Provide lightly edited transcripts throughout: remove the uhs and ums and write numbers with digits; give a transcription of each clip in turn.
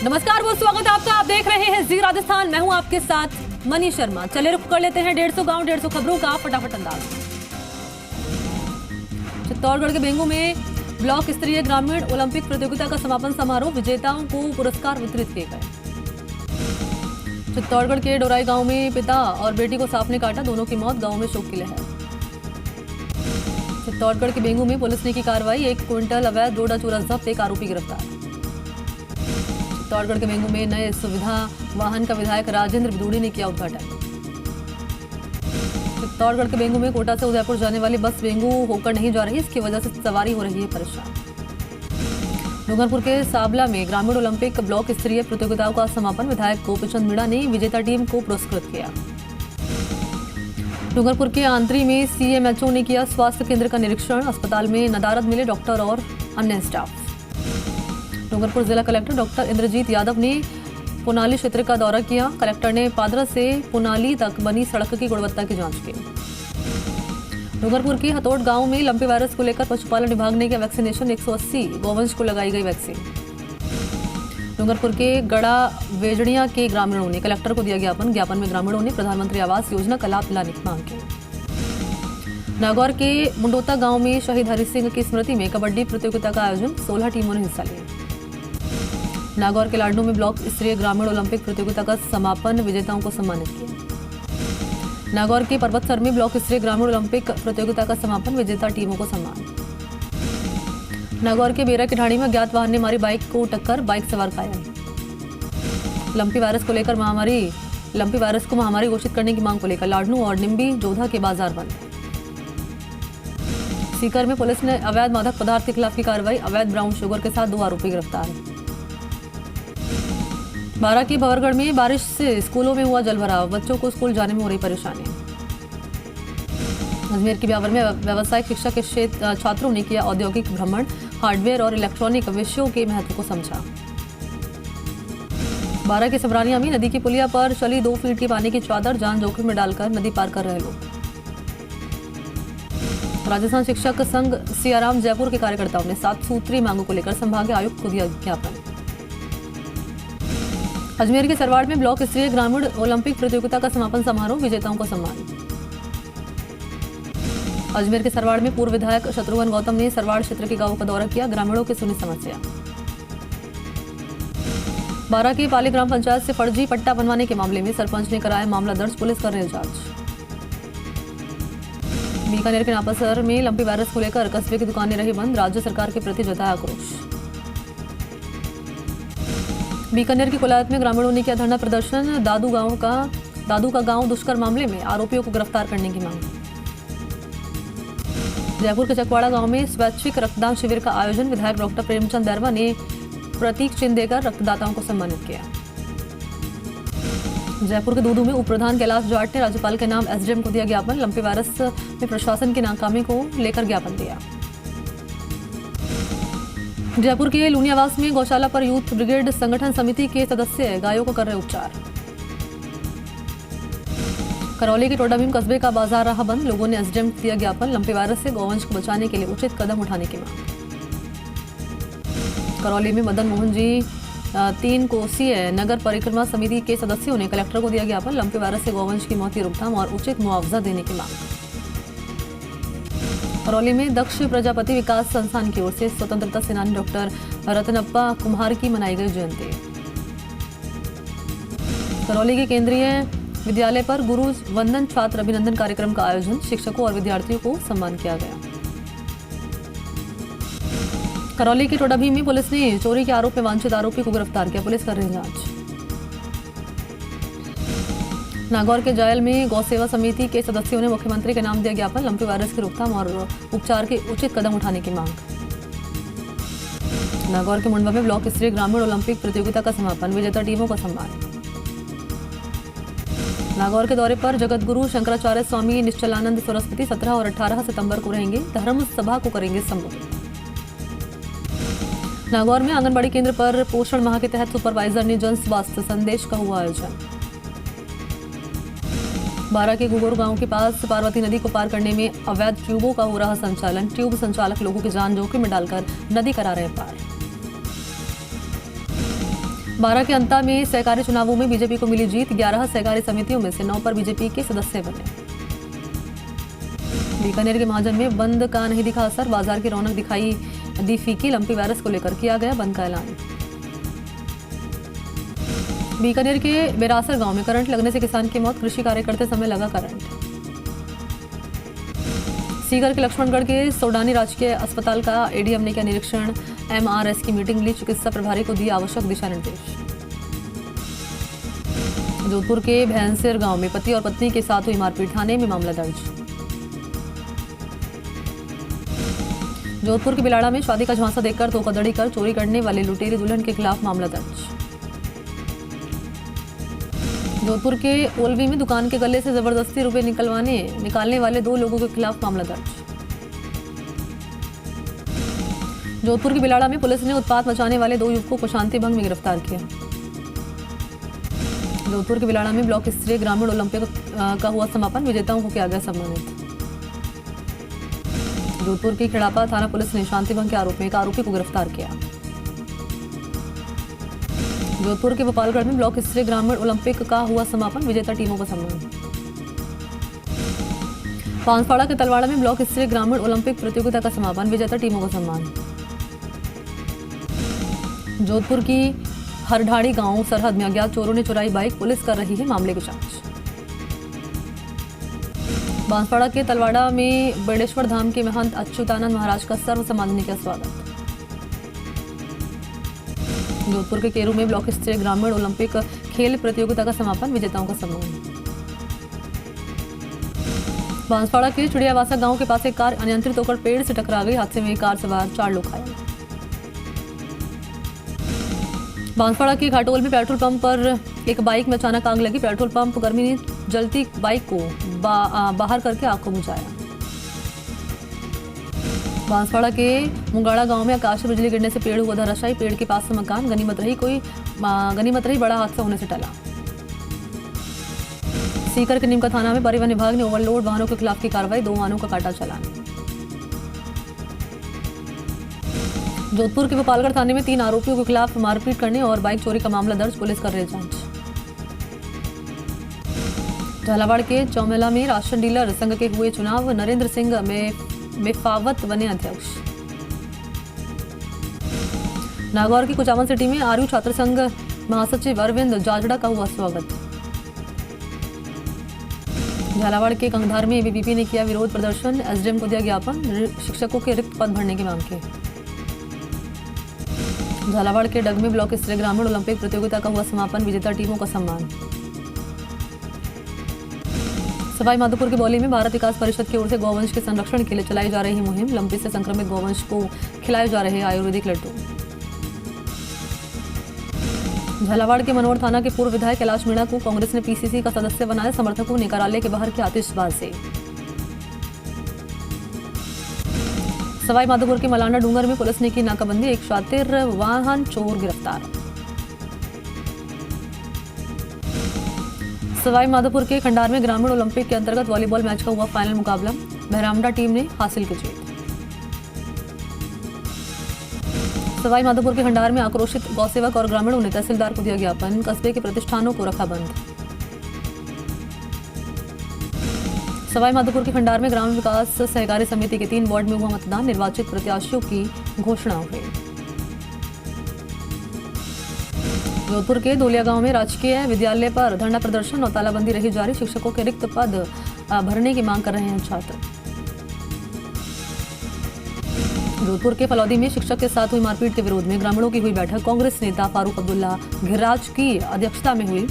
नमस्कार, बहुत स्वागत है आपका। आप देख रहे हैं जी राजस्थान। मैं हूं आपके साथ मनी शर्मा। चलिए रुक कर लेते हैं 150 गांव 150 खबरों का फटाफट अंदाज। चित्तौड़गढ़ के बेंगू में ब्लॉक स्तरीय ग्रामीण ओलंपिक प्रतियोगिता का समापन समारोह, विजेताओं को पुरस्कार वितरित किए गए। चित्तौड़गढ़ के डोराई गांव में पिता और बेटी को सांप ने काटा, दोनों की मौत, गांव में शोक की लहर। चित्तौड़गढ़ के बेंगू में पुलिस ने की कार्रवाई, 1 क्विंटल अवैध डोडा चूरा जब्त, 1 आरोपी गिरफ्तार। चित्तौड़गढ़ के बेंगू में नए सुविधा वाहन का विधायक राजेंद्र बिदूड़ी ने किया उद्घाटन। चित्तौड़गढ़ के बेंगू में कोटा से उदयपुर जाने वाली बस बेंगू होकर नहीं जा रही, इसकी वजह से सवारी हो रही है परेशान। डूंगरपुर के साबला में ग्रामीण ओलंपिक ब्लॉक स्तरीय प्रतियोगिताओं का समापन, विधायक गोपीचंद मीणा ने विजेता टीम को पुरस्कृत किया। डूंगरपुर के आंतरी में सीएमएचओ ने किया स्वास्थ्य केंद्र का निरीक्षण, अस्पताल में नदारद मिले डॉक्टर और अन्य स्टाफ। डूंगरपुर जिला कलेक्टर डॉक्टर इंद्रजीत यादव ने पुनाली क्षेत्र का दौरा किया, कलेक्टर ने पादरा से पुनाली तक बनी सड़क की गुणवत्ता की जांच की। डूंगरपुर के हतोट गांव में लंपी वायरस को लेकर पशुपालन विभाग ने किया वैक्सीनेशन, 180 गौवंश को लगाई गई वैक्सीन। डूंगरपुर के गड़ा वेजड़िया के ग्रामीणों ने कलेक्टर को दिया ज्ञापन में ग्रामीणों ने प्रधानमंत्री आवास योजना का लाभ दिलाने की मांग की। नागौर के मुंडोता गांव में शहीद हरि सिंह की स्मृति में कबड्डी प्रतियोगिता का आयोजन, 16 टीमों ने हिस्सा लिया। नागौर के लाडनू में ब्लॉक स्तरीय ग्रामीण ओलंपिक प्रतियोगिता का समापन, विजेताओं को सम्मानित किया। नागौर के पर्वतसर में ब्लॉक स्तरीय ग्रामीण ओलंपिक प्रतियोगिता का समापन, विजेता टीमों को सम्मान। नागौर के बेरा की ढाणी में अज्ञात वाहन ने मारी बाइक को टक्कर, बाइक सवार घायल। लंपी वायरस को महामारी घोषित करने की मांग को लेकर लाडनू और निम्बी जोधा के बाजार बंद। सीकर में पुलिस ने अवैध मादक पदार्थ के खिलाफ की कार्रवाई, अवैध ब्राउन शुगर के साथ 2 आरोपी गिरफ्तार। बारा के भवरगढ़ में बारिश से स्कूलों में हुआ जलभराव, बच्चों को स्कूल जाने में हो रही परेशानी। अजमेर के ब्यावर में व्यावसायिक शिक्षा के छात्रों ने किया औद्योगिक भ्रमण, हार्डवेयर और इलेक्ट्रॉनिक विषयों के महत्व को समझा। बारा के सबरानिया में नदी की पुलिया पर चली 2 फीट की पानी की चादर, जान जोखिम में डालकर नदी पार कर रहे लोग। राजस्थान शिक्षक संघ सियाराम जयपुर के कार्यकर्ताओं ने 7 सूत्रीय मांगों को लेकर संभागीय आयुक्त को दिया ज्ञापन। अजमेर के सरवाड़ में ब्लॉक स्तरीय ग्रामीण ओलंपिक प्रतियोगिता का समापन समारोह, विजेताओं को सम्मान। अजमेर के सरवाड़ में पूर्व विधायक शत्रुघ्न गौतम ने सरवाड़ क्षेत्र के गांवों का दौरा किया, ग्रामीणों की सुनी समस्या। बारा की पाली ग्राम पंचायत से फर्जी पट्टा बनवाने के मामले में सरपंच ने कराया मामला दर्ज, पुलिस कर रही है जांच। बीकानेर के नापासर में लंपी वायरस को लेकर कस्बे की दुकानें रही बंद, राज्य सरकार के प्रति जताया आक्रोश। बीकानेर की कोलायत में ग्रामीणों ने किया धरना प्रदर्शन, दादू का गांव दुष्कर्म मामले में आरोपियों को गिरफ्तार करने की मांग। जयपुर के चकवाड़ा गांव में स्वैच्छिक रक्तदान शिविर का आयोजन, विधायक डॉक्टर प्रेमचंद बैरवा ने प्रतीक चिन्ह देकर रक्तदाताओं को सम्मानित किया। जयपुर के दूदू में उप प्रधान कैलाश जाट ने राज्यपाल के नाम एसडीएम को दिया ज्ञापन, लंपी वायरस में प्रशासन की नाकामी को लेकर ज्ञापन दिया। जयपुर के लूनियावास में गौशाला पर यूथ ब्रिगेड संगठन समिति के सदस्य गायों को कर रहे उपचार। करौली के टोडाभीम कस्बे का बाजार रहा बंद, लोगों ने एसडीएम को दिया ज्ञापन, लंपी वायरस से गौवंश को बचाने के लिए उचित कदम उठाने की मांग। करौली में मदन मोहन जी 3 कोसीय नगर परिक्रमा समिति के सदस्यों ने कलेक्टर को दिया ज्ञापन, लंपी वायरस से गौवंश की मौत की रोकथाम और उचित मुआवजा देने की मांग। करौली में दक्ष प्रजापति विकास संस्थान की ओर से स्वतंत्रता सेनानी डॉक्टर रतनप्पा कुम्हार की मनाई गई जयंती। करौली के केंद्रीय विद्यालय पर गुरु वंदन छात्र अभिनंदन कार्यक्रम का आयोजन, शिक्षकों और विद्यार्थियों को सम्मान किया गया। करौली के टोडाभीम में पुलिस ने चोरी के आरोप में वांछित आरोपी को गिरफ्तार किया, पुलिस कर रही जांच। नागौर के जायल में गौ सेवा समिति के सदस्यों ने मुख्यमंत्री के नाम दिया ज्ञापन, लंपी वायरस की रोकथाम और उपचार के उचित कदम उठाने की मांग। नागौर के मुंडवा में ब्लॉक स्तरीय ग्रामीण ओलंपिक प्रतियोगिता का समापन, विजेता टीमों का सम्मान। नागौर के दौरे पर जगत गुरु शंकराचार्य स्वामी निश्चलानंद सरस्वती 17 और 18 सितंबर को रहेंगे, धर्म सभा को करेंगे संबोधित। नागौर में आंगनबाड़ी केंद्र पर पोषण माह के तहत सुपरवाइजर ने जन स्वास्थ्य संदेश का हुआ आयोजन। बारा के गुगोर गांव के पास पार्वती नदी को पार करने में अवैध ट्यूबों का हो रहा संचालन, ट्यूब संचालक लोगों की जान जोखिम में डालकर नदी करा रहे पार। 12 के अंता में सहकारी चुनावों में बीजेपी को मिली जीत। 11 सहकारी समितियों में से 9 पर बीजेपी के सदस्य बने। बीकानेर के महाजन में बंद का नहीं दिखा असर। बाजार की रौनक दिखाई दी फीकी। लंपी वायरस को लेकर किया गया बंद का ऐलान। बीकानेर के बेरासर गांव में करंट लगने से किसान की मौत। कृषि कार्य करते समय लगा करंट। सीकर के लक्ष्मणगढ़ के सोडानी राजकीय अस्पताल का एडीएम ने किया निरीक्षण। एमआरएस की मीटिंग ली। चिकित्सा प्रभारी को दिए आवश्यक दिशा निर्देश। जोधपुर के भैंसेर गांव में पति और पत्नी के साथ हुई मारपीट। थाने में मामला दर्ज। जोधपुर के बिलाड़ा में शादी का झांसा देकर धोखाधड़ी कर चोरी करने वाले लुटेरी दुल्हन के खिलाफ मामला दर्ज। जोधपुर के ओलवी में दुकान के गले से जबरदस्ती रुपए निकालने वाले 2 लोगों के खिलाफ मामला दर्ज। जोधपुर के बिलाड़ा में पुलिस ने उत्पात मचाने वाले 2 युवकों को शांति भंग में गिरफ्तार किया। जोधपुर के बिलाड़ा में ब्लॉक स्तरीय ग्रामीण ओलंपिक का हुआ समापन। विजेताओं को किया गया सम्मानित। जोधपुर की खिड़ापा थाना पुलिस ने शांति भंग के आरोप में एक आरोपी को गिरफ्तार किया। जोधपुर के गोपालगढ़ में ब्लॉक स्तरीय ग्रामीण ओलंपिक का हुआ समापन। विजेता टीमों को सम्मान। बांसवाड़ा के तलवाड़ा में ब्लॉक स्तरीय ग्रामीण ओलंपिक प्रतियोगिता का समापन। विजेता टीमों को सम्मान। जोधपुर की हरढाड़ी गांव सरहद में अज्ञात चोरों ने चुराई बाइक। पुलिस कर रही है मामले की जांच। बांसवाड़ा के तलवाड़ा में बेड़ेश्वर धाम के महंत अच्युतानंद महाराज का सर्व समाज ने किया स्वागत। जोधपुर के केरू में ब्लॉक स्तरीय ग्रामीण ओलंपिक खेल प्रतियोगिता का समापन। विजेताओं का सम्मान। बांसवाड़ा के चिड़ियावासा गांव के पास एक कार अनियंत्रित होकर पेड़ से टकरा गई। हादसे में कार सवार 4 लोग घायल। बांसवाड़ा के घाटोल में पेट्रोल पंप पर एक बाइक में अचानक आग लगी। पेट्रोल पंप कर्मी ने जलती बाइक को बाहर करके आग को बुझाया। बांसवाड़ा के मुंगाड़ा गांव में आकाश बिजली गिरने से पेड़ हुआ धराशायी। पेड़ के पास से मकान। गनीमत रही बड़ा हादसा होने से टला। सीकर के नीमका थाना में परिवहन विभाग ने ओवरलोड वाहनों के खिलाफ की कार्रवाई। 2 वाहनों का काटा चालान। जोधपुर के गोपालगढ़ थाने में 3 आरोपियों के खिलाफ मारपीट करने और बाइक चोरी का मामला दर्ज। पुलिस कर रही जांच। झालावाड़ के चौमेला में राशन डीलर संघ के हुए चुनाव। नरेंद्र सिंह मेफावत बने अध्यक्ष। नागौर की कुचामन सिटी में आरयू छात्र संघ महासचिव अरविंद जाजड़ा का हुआ स्वागत। झालावाड़ के कंगधार में एबीवीपी ने किया विरोध प्रदर्शन। एसडीएम को दिया ज्ञापन। शिक्षकों के रिक्त पद भरने की मांग की। झालावाड़ के डग में ब्लॉक स्तरीय ग्रामीण ओलंपिक प्रतियोगिता का हुआ समापन। विजेता टीमों का सम्मान। सवाई माधोपुर के बौली में भारत विकास परिषद की ओर से गौवंश के संरक्षण के लिए चलाई जा रही मुहिम। लंपी से संक्रमित गौवंश को खिलाए जा रहे आयुर्वेदिक लड्डू। झालावाड़ के मनोहर थाना के पूर्व विधायक कैलाश मीणा को कांग्रेस ने पीसीसी का सदस्य बनाया। समर्थकों ने कार्यालय के बाहर की आतिशबाजी। सवाई माधोपुर के मलाना डूंगर में पुलिस ने की नाकाबंदी। एक शातिर वाहन चोर गिरफ्तार। सवाई माधोपुर के खंडार में ग्रामीण ओलंपिक के अंतर्गत वॉलीबॉल मैच का हुआ फाइनल मुकाबला। बहरामडा टीम ने हासिल की जीत। सवाई माधोपुर के खंडार में आक्रोशित गौसेवक और ग्रामीणों ने तहसीलदार को दिया ज्ञापन। कस्बे के प्रतिष्ठानों को रखा बंद। सवाई माधोपुर के खंडार में ग्राम विकास सहकारी समिति के 3 वार्ड में हुआ मतदान। निर्वाचित प्रत्याशियों की घोषणा हुई। जोधपुर के दोलिया गांव में राजकीय विद्यालय पर धरना प्रदर्शन और तालाबंदी रही जारी। शिक्षकों के रिक्त पद भरने की मांग कर रहे हैं छात्र। जोधपुर के फलौदी में शिक्षक के साथ हुई मारपीट के विरोध में ग्रामीणों की हुई बैठक। कांग्रेस नेता फारूक अब्दुल्ला घिराज की अध्यक्षता में हुई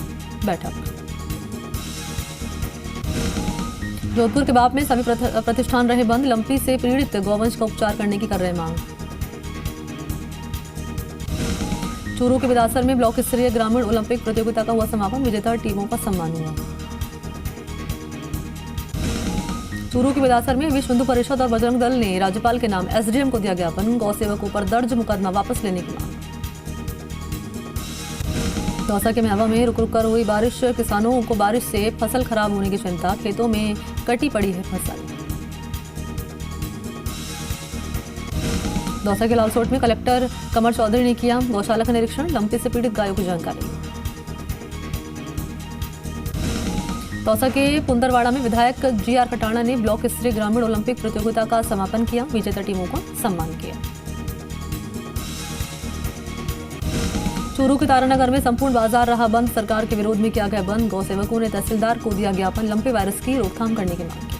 बैठक। जोधपुर के बाप में सभी प्रतिष्ठान रहे बंद। लंपी से पीड़ित गौवंश का उपचार करने की कर रहे मांग। चूरू के बिदासर में ब्लॉक स्तरीय ग्रामीण ओलंपिक प्रतियोगिता का हुआ समापन। विजेता टीमों का सम्मान हुआ। चूरू के बिदासर में विश्व हिंदू परिषद और बजरंग दल ने राज्यपाल के नाम एसडीएम को दिया ज्ञापन। गौ सेवकों पर दर्ज मुकदमा वापस लेने की मांग। दौसा के महवा में रुक रुक कर हुई बारिश। किसानों को बारिश से फसल खराब होने की चिंता। खेतों में कटी पड़ी है फसल। दौसा के लालसोट में कलेक्टर कमर चौधरी ने किया गौशाला का निरीक्षण, लंपी से पीड़ित गायों की जानकारी। दौसा के पुंदरवाड़ा में विधायक जीआर खटाणा ने ब्लॉक स्तरीय ग्रामीण ओलंपिक प्रतियोगिता का समापन किया, विजेता टीमों का सम्मान किया। चूरू के तारानगर में संपूर्ण बाजार रहा बंद, सरकार के विरोध में किया गया बंद, गौ सेवकों ने तहसीलदार को दिया ज्ञापन, लंपी वायरस की रोकथाम करने की मांग की।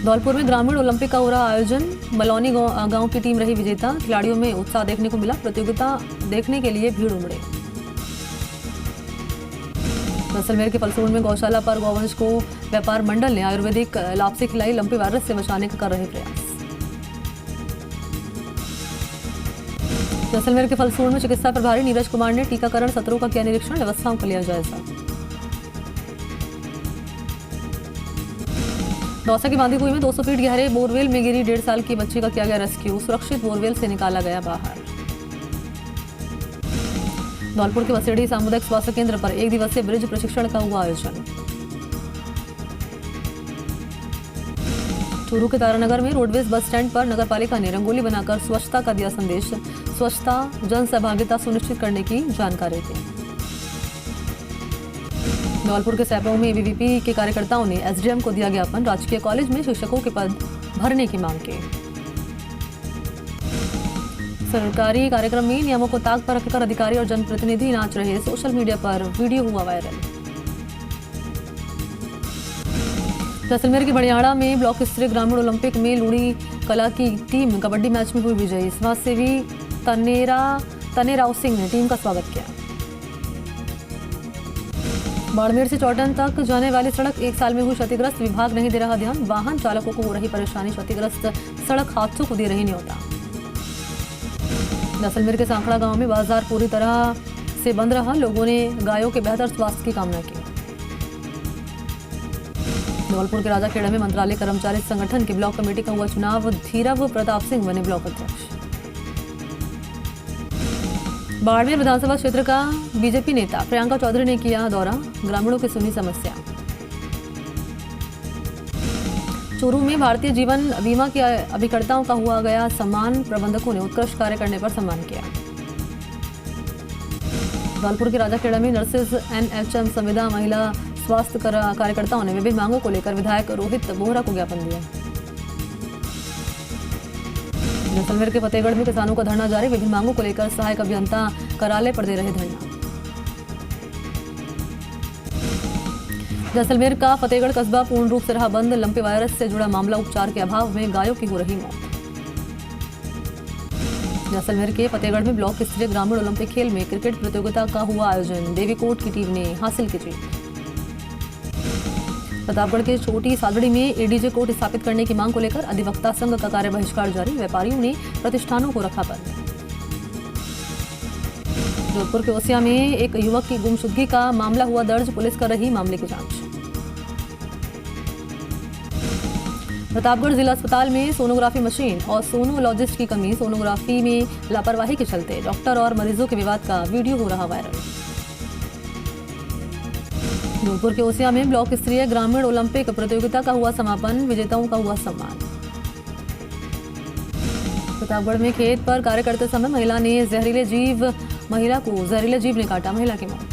धौलपुर में ग्रामीण ओलंपिक का हो रहा आयोजन, मलौनी गांव की टीम रही विजेता, खिलाड़ियों में उत्साह देखने को मिला, प्रतियोगिता देखने के लिए भीड़ उमड़े। जैसलमेर के फलसून में गौशाला पर गौवंश को व्यापार मंडल ने आयुर्वेदिक लापसी खिलाई, लंपी वायरस से बचाने का कर रहे प्रयास। जैसलमेर के फलसून में चिकित्सा प्रभारी नीरज कुमार ने टीकाकरण सत्रों का किया निरीक्षण, व्यवस्थाओं का लिया जायजा। दौसा के बांदीकुई में 200 फीट गहरे बोरवेल में गिरी 1.5 साल की बच्ची का किया गया रेस्क्यू, सुरक्षित बोरवेल से निकाला गया बाहर। धौलपुर के वसेड़ी सामुदायिक स्वास्थ्य केंद्र पर 1 दिवसीय ब्रिज प्रशिक्षण का हुआ आयोजन। चूरू के तारानगर में रोडवेज बस स्टैंड पर नगरपालिका ने रंगोली बनाकर स्वच्छता का दिया संदेश, स्वच्छता जन सहभागिता सुनिश्चित करने की जानकारी दी। धौलपुर के सैपो में एबीवीपी के कार्यकर्ताओं ने एसडीएम को दिया ज्ञापन, राजकीय कॉलेज में शिक्षकों के पद भरने की मांग की। सरकारी कार्यक्रम में नियमों को ताक पर रखकर अधिकारी और जनप्रतिनिधि नाच रहे, सोशल मीडिया पर वीडियो हुआ वायरल। जैसलमेर की बड़ियाड़ा में ब्लॉक स्तरीय ग्रामीण ओलंपिक में लूड़ी कला की टीम कबड्डी मैच में हुई विजयी, समाजसेवी तनेराव सिंह ने टीम का स्वागत किया। बाड़मेर से चौटन तक जाने वाली सड़क 1 साल में हुई क्षतिग्रस्त, विभाग नहीं दे रहा ध्यान, वाहन चालकों को हो रही परेशानी, क्षतिग्रस्त सड़क हादसों को दे रही न्योता। जैसलमेर के सांखड़ा गांव में बाजार पूरी तरह से बंद रहा, लोगों ने गायों के बेहतर स्वास्थ्य की कामना की। धौलपुर के राजाखेड़ा में मंत्रालय कर्मचारी संगठन के ब्लॉक कमेटी का हुआ चुनाव, धीरव प्रताप सिंह बने ब्लॉक अध्यक्ष। बाड़मेर विधानसभा क्षेत्र का बीजेपी नेता प्रियंका चौधरी ने किया दौरा, ग्रामीणों की सुनी समस्या। चूरू में भारतीय जीवन बीमा के अभिकर्ताओं का हुआ गया सम्मान, प्रबंधकों ने उत्कृष्ट कार्य करने पर सम्मान किया। धौलपुर के राजाखेड़ा में नर्सेज एनएचएम संविदा महिला स्वास्थ्य कार्यकर्ताओं ने विभिन्न मांगों को लेकर विधायक रोहित बोहरा को ज्ञापन दिया। जैसलमेर के फतेहगढ़ में किसानों का धरना जारी, विभिन्न मांगों को लेकर सहायक अभियंता कार्यालय पर दे रहे धरना। जैसलमेर का फतेहगढ़ कस्बा पूर्ण रूप से रहा बंद, लंपी वायरस से जुड़ा मामला, उपचार के अभाव में गायों की हो रही मौत। जैसलमेर के फतेहगढ़ में ब्लॉक स्तरीय ग्रामीण ओलंपिक खेल में क्रिकेट प्रतियोगिता का हुआ आयोजन, देवीकोट की टीम ने हासिल की जीत। प्रतापगढ़ के छोटी सादड़ी में एडीजे कोर्ट स्थापित करने की मांग को लेकर अधिवक्ता संघ का कार्य बहिष्कार जारी, व्यापारियों ने प्रतिष्ठानों को रखा बंद। जोधपुर के ओसिया में एक युवक की गुमशुदगी का मामला हुआ दर्ज, पुलिस कर रही मामले की जांच। प्रतापगढ़ जिला अस्पताल में सोनोग्राफी मशीन और सोनोलॉजिस्ट की कमी, सोनोग्राफी में लापरवाही के चलते डॉक्टर और मरीजों के विवाद का वीडियो हो रहा वायरल। जोधपुर के ओसिया में ब्लॉक स्तरीय ग्रामीण ओलंपिक प्रतियोगिता का हुआ समापन, विजेताओं का हुआ सम्मान। प्रतापगढ़ में खेत पर कार्य करते समय महिला को जहरीले जीव ने काटा, महिला की मौत।